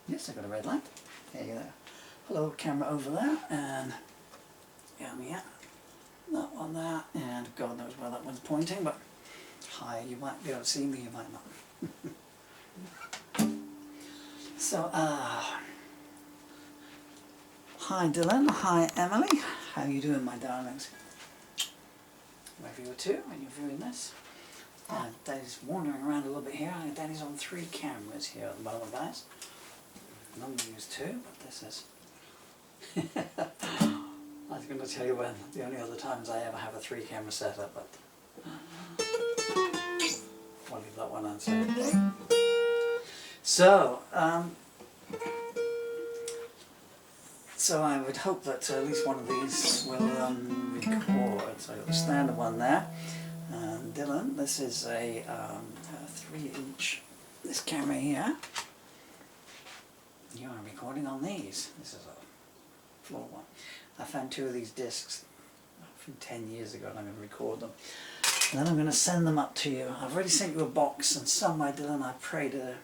Yes, I've got a red light. There you go. Hello, camera over there, and yeah, that one there, and God knows where that one's pointing, but hi, you might be able to see me, you might not. So, hi Dylan, hi Emily, how you doing, my darlings? Wherever you are too, when you're viewing this. Daddy's wandering around a little bit here. Daddy's on 3 cameras here at the moment, guys. Normally use 2, but this is... I was going to tell you when, the only other times I ever have a 3-camera setup, but I'll leave that one unsaid. So, so I would hope that at least one of these will record. So I've got the standard one there. And Dylan, this is a 3-inch, this camera here. You are recording on these. This is a floor one. I found 2 of these discs from 10 years ago and I'm going to record them. And then I'm going to send them up to you. I've already sent you a box, and somewhere, Dylan, I pray to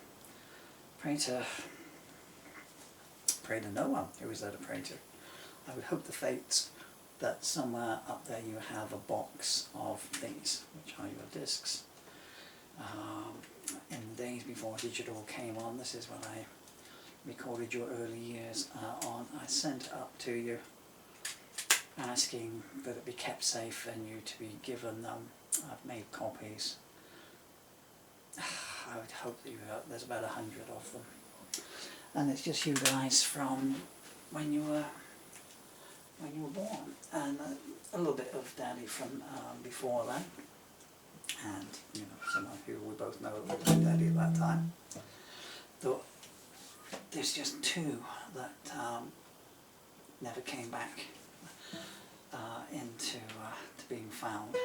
no one. Who is there to pray to? I would hope the fates that somewhere up there you have a box of these, which are your discs. In the days before digital came on, this is when I recorded your early years on. I sent it up to you, asking that it be kept safe and you to be given them. I've made copies. I would hope that there's about 100 of them. And it's just you guys from when you were born, and a little bit of Daddy from before then, and you know, some of you we both know that Daddy at that time. Though there's just 2 that never came back into to being found.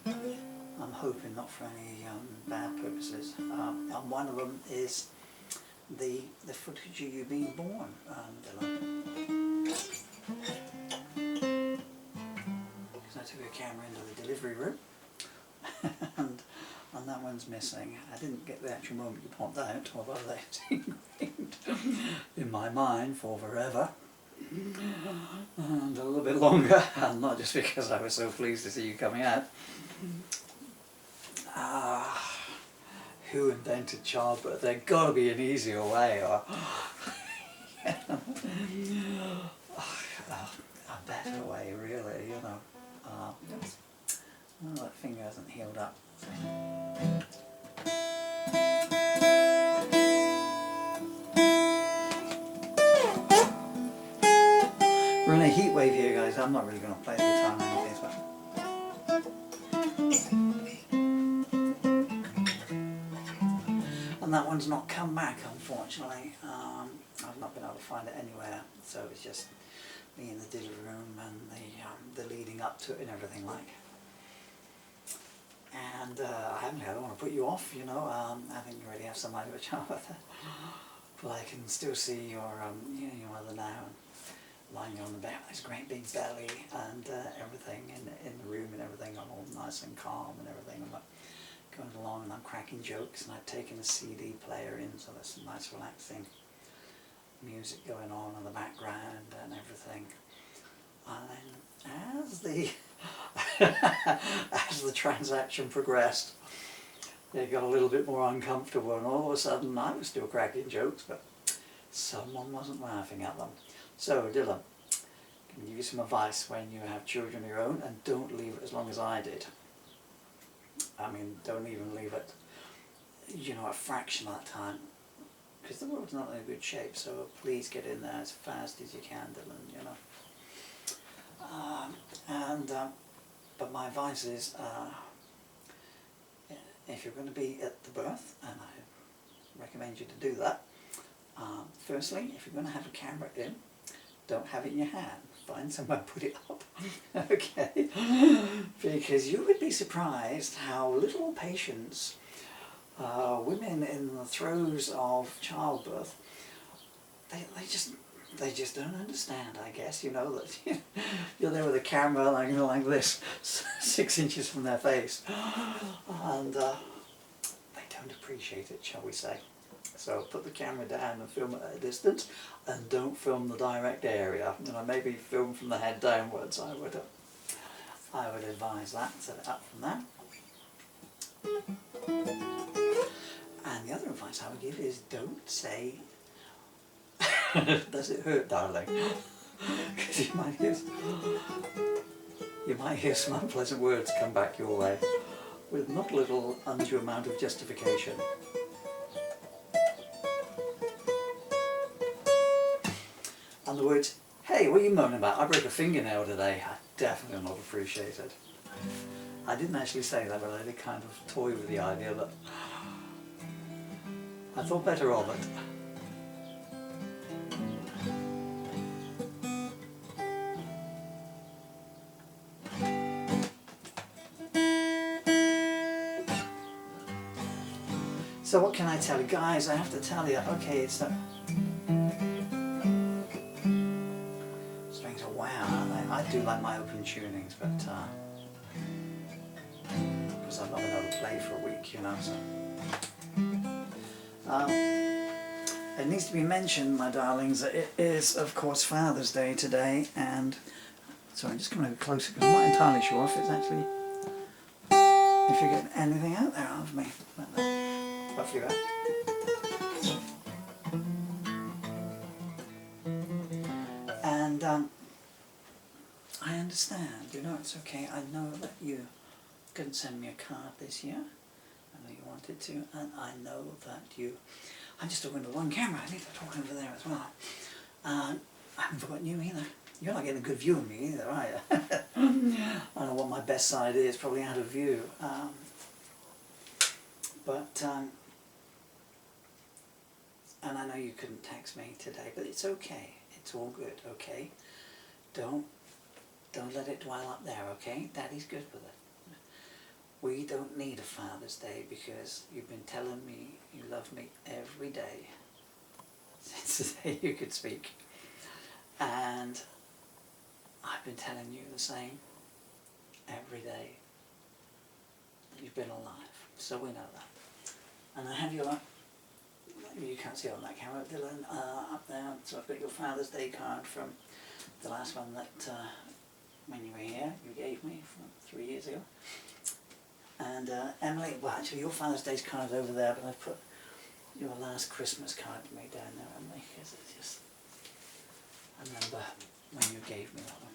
I'm hoping not for any bad purposes. And one of them is the footage of you being born, Dylan. Because I took a camera into the delivery room, and that one's missing. I didn't get the actual moment you popped out, although they've ingrained in my mind for forever. And a little bit longer, and not just because I was so pleased to see you coming out. Who invented childbirth? There's got to be an easier way, or a better way, really, you know. Oh, that finger hasn't healed up. We're in a heat wave here, guys. I'm not really going to play the guitar in any case, but and that one's not come back, unfortunately. I've not been able to find it anywhere, so it's just me in the delivery room and the leading up to it and everything like. And I don't want to put you off, you know. I think you already have some idea of a child with it, but I can still see your your mother now, lying on the back, this great big belly and everything in the room and everything. I'm all nice and calm and everything. I'm like going along and I'm cracking jokes, and I've taken a CD player in, so there's some nice relaxing music going on in the background and everything. And then as the as the transaction progressed, it got a little bit more uncomfortable, and all of a sudden I was still cracking jokes, but someone wasn't laughing at them. So Dylan, I can give you some advice when you have children of your own, and don't leave it as long as I did. I mean, don't even leave it, you know, a fraction of that time, because the world's not in a good shape, so please get in there as fast as you can, Dylan, you know. But my advice is, if you're going to be at the birth, and I recommend you to do that, firstly, if you're going to have a camera in, don't have it in your hand. Find somewhere to put it up, okay? Because you would be surprised how little patience women in the throes of childbirth, they just don't understand, I guess, you know, that you're there with a camera, like, you know, like this, 6 inches from their face, and they don't appreciate it, shall we say. So put the camera down and film at a distance, and don't film the direct area. You know, maybe film from the head downwards. I would advise that. Set it up from there. And the other advice I would give is don't say, "Does it hurt, darling?" Because you might hear some unpleasant words come back your way with not a little undue amount of justification. And the words, "Hey, what are you moaning about? I broke a fingernail today," I definitely not appreciated. I didn't actually say that, but I did kind of toy with the idea that I thought better of it. So what can I tell you? Guys, I have to tell you, okay, it's a... Strings are wow, aren't they? I do like my open tunings, but because I'm not going to be able to play for a week, you know, so... it needs to be mentioned, my darlings, that it is, of course, Father's Day today, and... Sorry, I'm just coming a bit closer, because I'm not entirely sure if it's actually... if you're getting anything out there of me. But, roughly that. And I understand, you know, it's okay. I know that you couldn't send me a card this year. I know you wanted to, and I know that you... I'm just talking to one camera, I need to talk over there as well. I haven't forgotten you either. You're not getting a good view of me either, are you? I don't know what my best side is, probably out of view. And I know you couldn't text me today, but it's okay. It's all good, okay? Don't let it dwell up there, okay? Daddy's good with it. We don't need a Father's Day because you've been telling me you love me every day since the day you could speak. And I've been telling you the same every day that you've been alive. So we know that. And I have your... You can't see it on that camera, Dylan, up there. So I've got your Father's Day card from the last one that, when you were here, you gave me from 3 years ago. And Emily, well actually your Father's Day's card over there, but I've put your last Christmas card to me down there, Emily, because it's just, I remember when you gave me that one.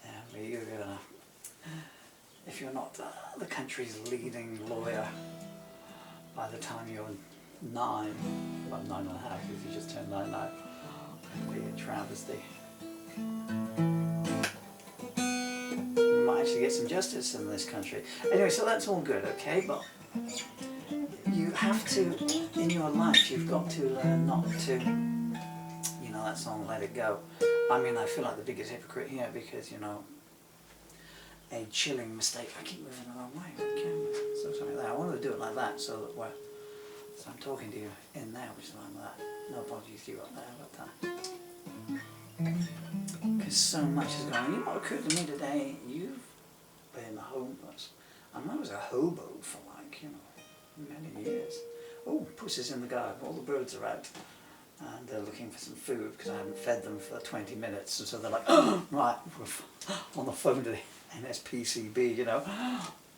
Emily, you're gonna... If you're not the country's leading lawyer by the time you're 9, well 9.5 because you just turned 9 now, it'd be a travesty. You might actually get some justice in this country. Anyway, so that's all good, okay, but you have to, in your life, you've got to learn not to, you know that song, Let It Go. I mean, I feel like the biggest hypocrite here because, you know, a chilling mistake. I keep moving the wrong way with the camera. So something like that. I wanted to do it like that so that we're... So I'm talking to you in there, which is like that. No apologies to you up there, but because so much is going on. You know what occurred to me today? You've been homeless. And I was a hobo for like, you know, many years. Oh, pussy's in the garden. All the birds are out. And they're looking for some food because I haven't fed them for 20 minutes. And so they're like, oh, right, we're on the phone to the NSPCB, you know.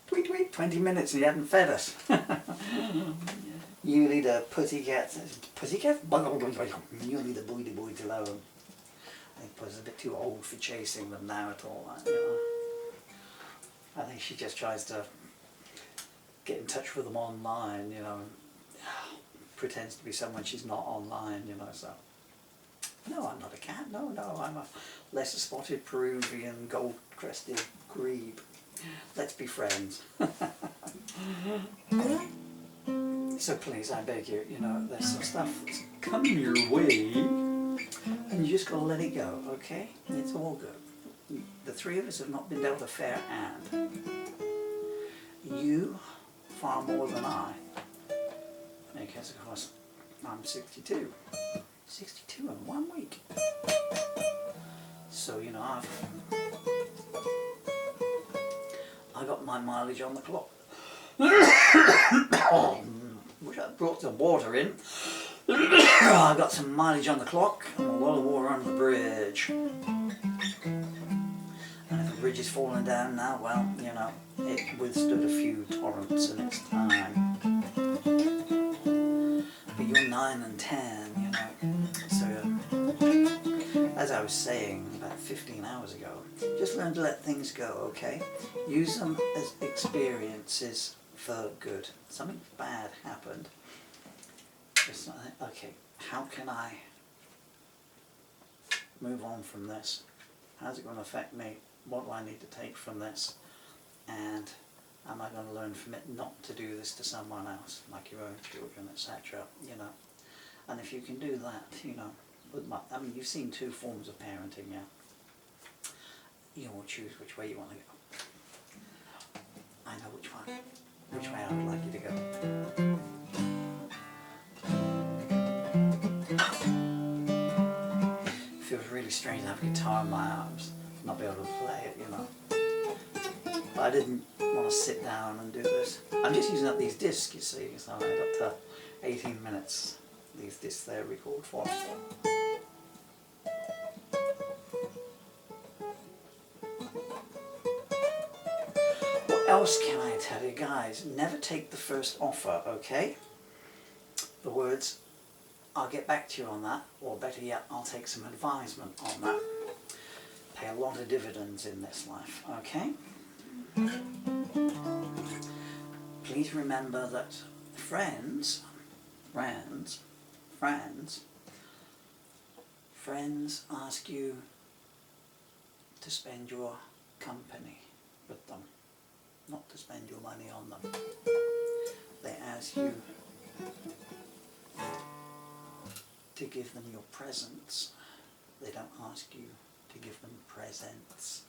Tweet, tweet, 20 minutes and you haven't fed us. You need a pussycat. Pussycat? You need a boy to alone. I think Puss is a bit too old for chasing them now at all. You know. I think she just tries to get in touch with them online, you know. Pretends to be someone she's not online, you know, so. No, I'm not a cat, no, I'm a lesser spotted Peruvian gold-crested grebe. Let's be friends. So please, I beg you, you know, there's some stuff that's coming your way, and you just gotta let it go, okay? It's all good. The three of us have not been dealt a fair hand. You, far more than I. Because of course I'm 62. 62 in 1 week. So you know I got my mileage on the clock. Wish I brought some water in. I got some mileage on the clock and a lot of water under the bridge. And if the bridge is falling down now, well, you know, it withstood a few torrents in its time. But you're 9 and 10, you know, so as I was saying about 15 hours ago, just learn to let things go, okay? Use them as experiences for good. Something bad happened. Just like, okay, how can I move on from this? How's it going to affect me? What do I need to take from this? And am I going to learn from it not to do this to someone else, like your own children, etc., you know? And if you can do that, you know, I mean, you've seen 2 forms of parenting, yeah? You will choose which way you want to go. I know which way I would like you to go. It feels really strange to have a guitar in my arms, not be able to play it, you know. But I didn't want to sit down and do this. I'm just using up these discs, you see, so I got 18 minutes, these discs there record for. What else can I tell you guys? Never take the first offer, okay? The words, I'll get back to you on that, or better yet, I'll take some advisement on that. Pay a lot of dividends in this life, okay? Please remember that friends ask you to spend your company with them, not to spend your money on them. They ask you to give them your presents. They don't ask you to give them presents,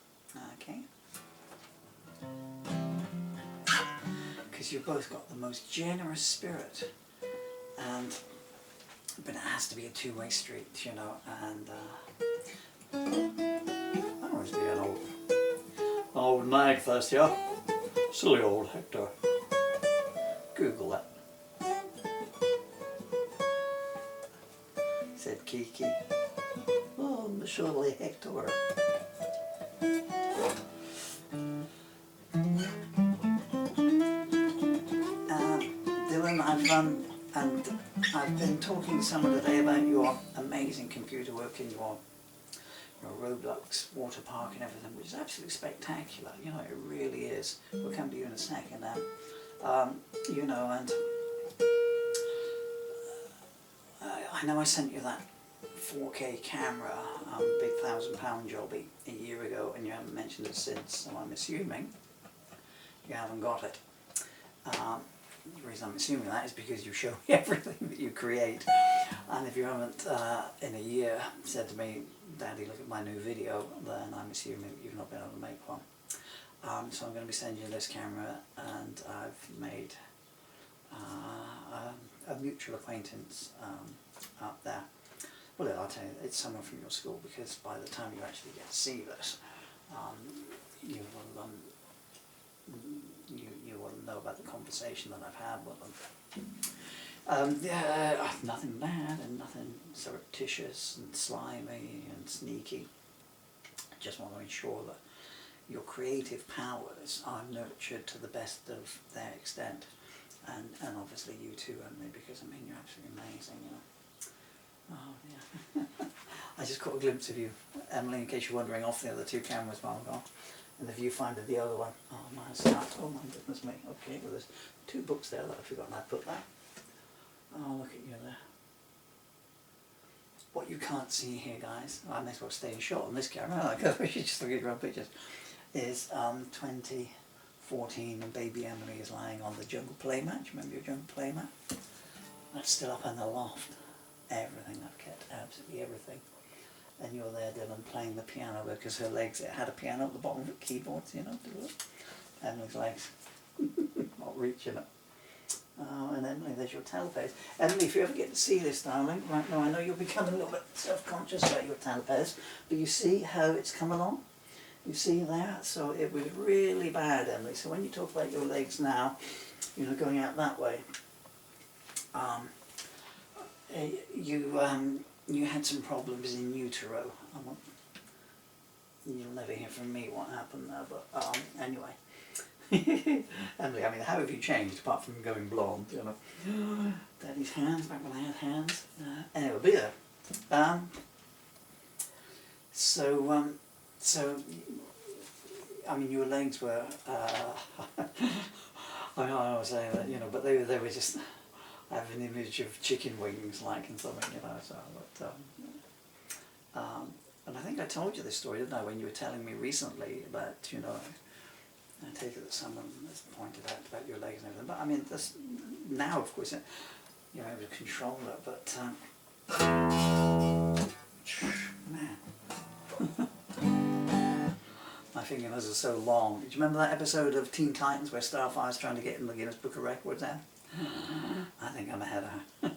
okay? Because you've both got the most generous spirit, but it has to be a two-way street, you know, and I don't always be an old nag this year. Silly old Hector. Google that. Said Kiki. Oh, surely Hector. Dylan, I've been talking some of the day about your amazing computer work in your Roblox water park and everything, which is absolutely spectacular. You know, it really is. We'll come to you in a second now. You know, and I know I sent you that 4K camera, big £1,000 job a year ago, and you haven't mentioned it since, so I'm assuming you haven't got it. The reason I'm assuming that is because you show me everything that you create, and if you haven't in a year said to me, Daddy, look at my new video, then I'm assuming you've not been able to make one. So I'm going to be sending you this camera, and I've made a mutual acquaintance up there. Well, I'll tell you, it's someone from your school, because by the time you actually get to see this, you will know about the conversation that I've had with them. Yeah, nothing bad and nothing surreptitious and slimy and sneaky. I just want to ensure that your creative powers are nurtured to the best of their extent, and obviously you too, Emily, because I mean you're absolutely amazing, you know. Oh yeah. I just caught a glimpse of you, Emily, in case you're wondering, off the other 2 cameras while I'm gone. And the viewfinder, the other one. Oh my start. Oh my goodness me. Okay, well there's 2 books there that I've forgotten I put that. Oh, look at you there. What you can't see here, guys, I may as well stay in shot on this camera, because we should just look at your own pictures, is 2014, and baby Emily is lying on the jungle playmat. Do you remember your jungle playmat? That's still up in the loft. Everything I've kept, absolutely everything. And you're there, Dylan, playing the piano, because her legs, it had a piano at the bottom of it, keyboards, you know, Emily's legs, not reaching it. Oh, and Emily, there's your telepairs. Emily, if you ever get to see this, darling, right now I know you're becoming a little bit self-conscious about your telepairs, but you see how it's come along? You see that? So it was really bad, Emily. So when you talk about your legs now, you know, going out that way, you had some problems in utero. You'll never hear from me what happened there, but anyway. Emily, I mean, how have you changed apart from going blonde, you know? Daddy's hands, back when I had hands. Anyway, but yeah. So, I mean, your legs were, I always say that, you know, but they were just, I have an image of chicken wings, like, and something, you know, so, but, and I think I told you this story, didn't I, when you were telling me recently about, you know, I take it that someone has pointed out about your legs and everything, but I mean, this, now, of course, you're able to control it, but, man. My fingernails are so long. Do you remember that episode of Teen Titans where Starfire's trying to get in the Guinness Book of Records now? I think I'm ahead of her.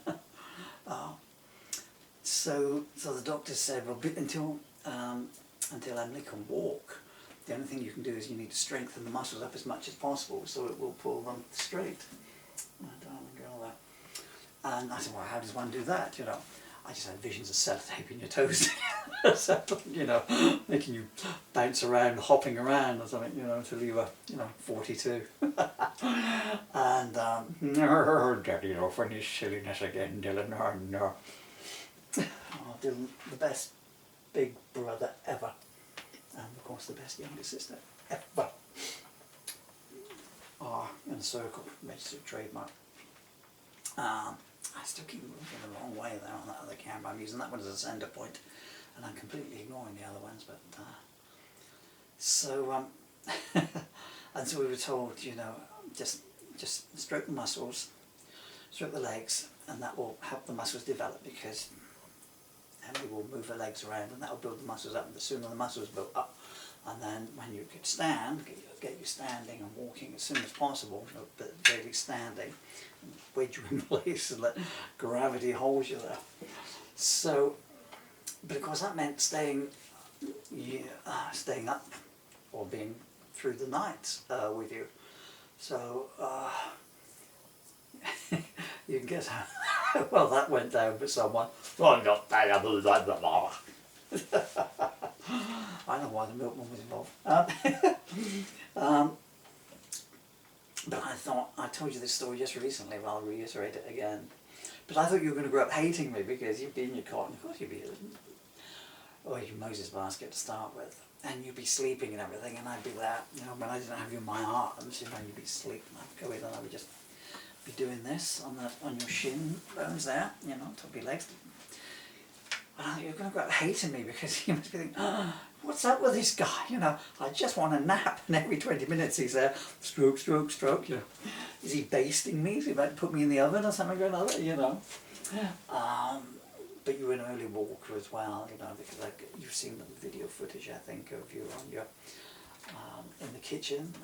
So the doctor said, well, until Emily can walk, the only thing you can do is you need to strengthen the muscles up as much as possible so it will pull them straight. My darling girl there. And I said, well, how does one do that, you know? I just had visions of sellotaping your toes so, you know, making you bounce around, hopping around or something, you know, until you were, you know, 42. And, Daddy, off on his silliness again, Dylan, no. Oh, Dylan, the best big brother ever. And of course the best younger sister ever. Oh, in a circle, registered trademark. I still keep moving the wrong way there on that other camera. I'm using that one as a centre point, and I'm completely ignoring the other ones. But so and so we were told, you know, just stroke the muscles, stroke the legs, and that will help the muscles develop because Emily will move her legs around, and that will build the muscles up. And the sooner the muscles build up, and then when you could stand, get you standing and walking as soon as possible, but really standing, wedge you in place and let gravity hold you there. So, but of course that meant staying up or being through the night with you. So you can guess how well that went down for someone. I'm not terrible. I know why the milkman was involved. But I thought, I told you this story just recently, but I'll reiterate it again. But I thought you were going to grow up hating me because you'd be in your cot, and of course you'd be, or your Moses basket to start with, and you'd be sleeping and everything, and I'd be there, you know, when I didn't have you in my arms, you know, you'd be sleeping, I'd go in and I would just be doing this on your shin bones there, you know, top of your legs. And I thought you were going to grow up hating me because you must be thinking, oh, what's up with this guy? You know, I just want a nap, and every 20 minutes he's there, stroke, stroke, stroke, you know. Is he basting me? Is he about to put me in the oven or something or another, you know? But you were an early walker as well, you know, because you've seen the video footage, I think, of you on your, in the kitchen,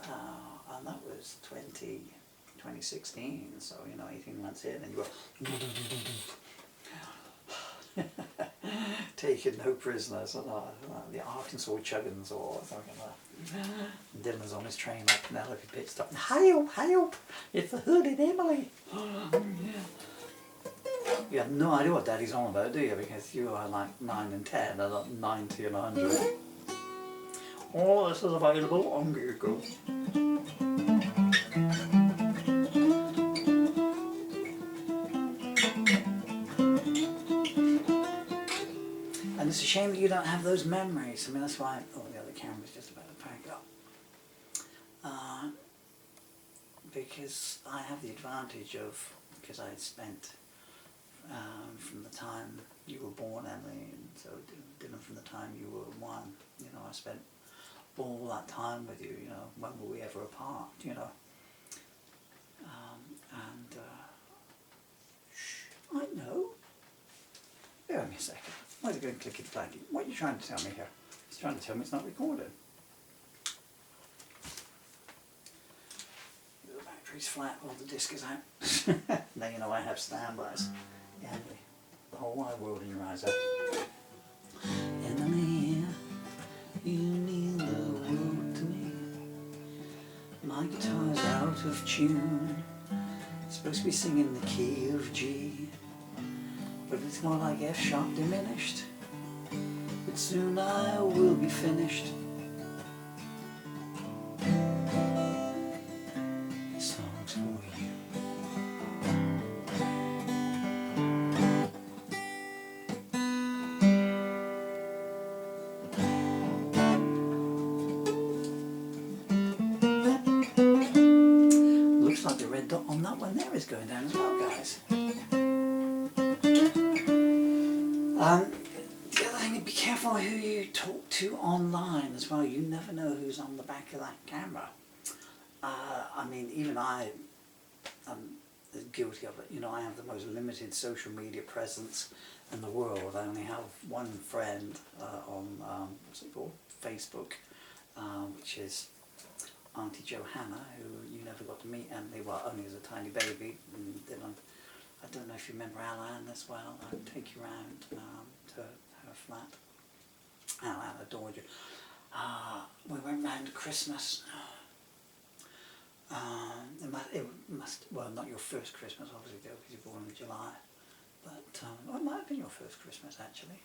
and that was 2016, so, you know, 18 months in, and you were taking no prisoners, the Arkansas Chuggins or something like that. Dylan's on his train like Penelope pit stop. Help, help! It's the hooded Emily! You have no idea what Daddy's on about, do you? Because you are like 9 and 10, and not 90 and 100. All this is available on Google. And it's a shame that you don't have those memories. I mean, that's why, oh, the other camera's just about to pack up. Because I have the advantage of, because I had spent from the time you were born, Emily, and so Dylan from the time you were 1, you know, I spent all that time with you, you know, when were we ever apart, you know. I know. Bear with me a second. Why are you going clicky-clacky? What are you trying to tell me here? He's trying to tell me it's not recorded. The battery's flat while the disc is out. Now you know I have standbys. Emily, the whole wide world in your eyes. Emily, you need the out of tune. It's supposed to be singing the key of G, but it's more like F sharp diminished. But soon I will be finished. This song's for you. Looks like the red dot on that one there is going down as well, guys. The other thing, be careful who you talk to online as well. You never know who's on the back of that camera. I mean, even I am guilty of it. You know, I have the most limited social media presence in the world. I only have one friend on, what's it called? Facebook, which is Auntie Johanna, who you never got to meet, Emily, well, only as a tiny baby. And then I don't know if you remember Alan as well. I'd take you round to her flat. Alan adored you. We went round to Christmas. It must, well, not your first Christmas, obviously, though, because you're born in July. But well, it might have been your first Christmas, actually.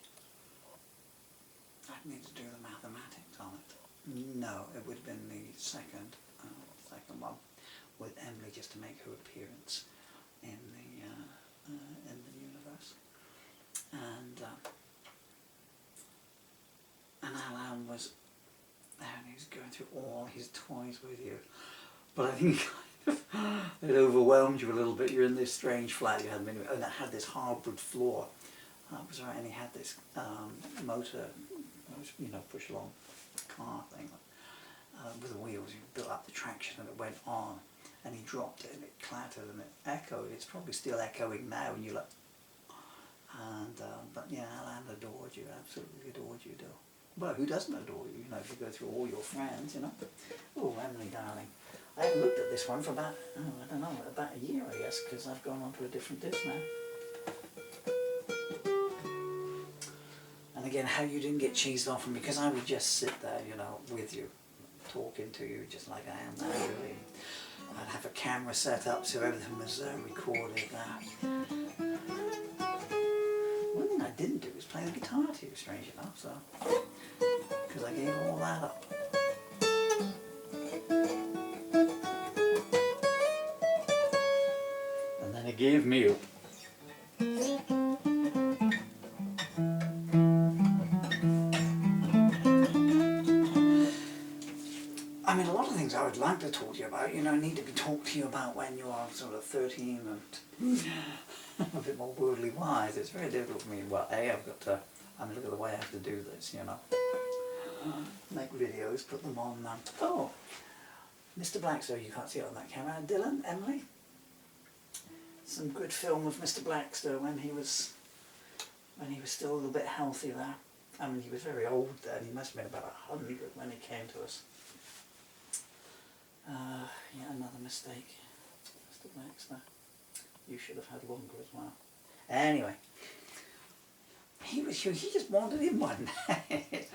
I'd need to do the mathematics on it. No, it would have been the second one, with Emily, just to make her appearance in the universe. And Alan was there, and he was going through all his toys with you. But I think it overwhelmed you a little bit. You're in this strange flat you hadn't been in, and it had this hardwood floor. That was right, and he had this motor, you know, push along car thing with the wheels. You built up the traction and it went on, and he dropped it and it clattered and it echoed. It's probably still echoing now, and you're like, and but yeah, Alan adored you, absolutely adored you, though. Well, who doesn't adore you? You know, if you go through all your friends, you know. Oh, Emily, darling. I haven't looked at this one for about, I don't know, about a year, I guess, because I've gone on to a different disc now. And again, how you didn't get cheesed off from me, because I would just sit there, you know, with you, talking to you just like I am now, really. I'd have a camera set up so everything was recorded. One thing I didn't do was play the guitar to you, strange enough, so, because I gave all that up. And then it gave me up. I mean, a lot of things I would like to talk to you about, you know, need to be talked to you about when you are sort of 13 and a bit more worldly wise. It's very difficult for me. Well, I've got to, I mean, look at the way I have to do this, you know. Make videos, put them on, oh, Mr. Blackstow, you can't see it on that camera. Dylan, Emily, some good film of Mr. Blackstow when he was still a little bit healthy there. I mean, he was very old then. He must have been about 100 when he came to us. Yeah, another mistake, Mr. Blackstow. You should have had longer as well. Anyway, he just wandered in one day.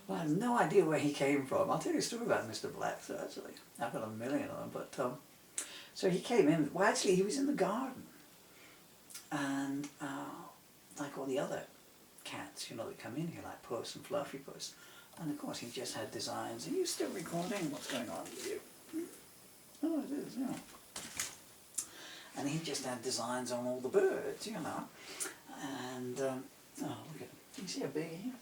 Well, I have no idea where he came from. I'll tell you a story about Mr. Blackstow, actually. I've got a million of them, but so he came in. Well, actually, he was in the garden, and like all the other cats, you know, that come in here, like Puss and Fluffy Puss. And of course he just had designs. Are you still recording? What's going on with you? Oh, it is, yeah. And he just had designs on all the birds, you know. And, oh, look at him. You see how big he is?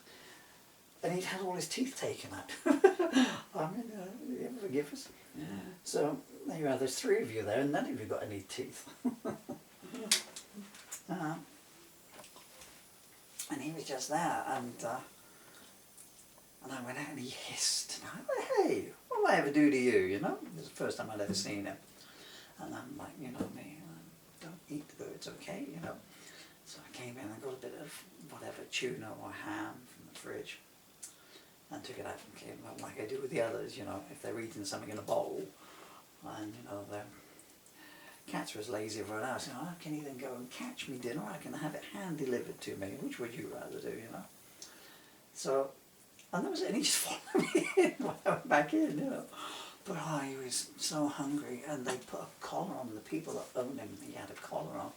And he'd had all his teeth taken out. I mean, you ever forgive us? Yeah. So, there you are. There's 3 of you there, and none of you got any teeth. And he was just there, and I went out and he hissed, and I went, hey, what will I ever do to you, you know? It was the first time I'd ever seen him. And I'm like, you know me, don't eat the birds, okay, you know? So I came in and got a bit of whatever, tuna or ham from the fridge, and took it out and came up like I do with the others, you know, if they're eating something in a bowl, and, you know, their cats are as lazy as everyone else, you know, I can either go and catch me dinner, or I can have it hand-delivered to me, which would you rather do, you know? So, and that was it, and he just followed me in when I went back in, you know. But he was so hungry, and they put a collar on the people that owned him. He had a collar on.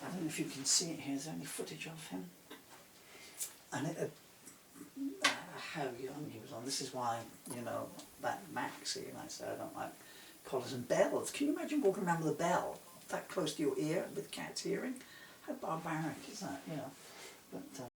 I don't know if you can see it here. Is there any footage of him? And how young he was on. This is why, you know, that maxi, and I said I don't like collars and bells. Can you imagine walking around with a bell that close to your ear with cat's hearing? How barbaric is that, you know? But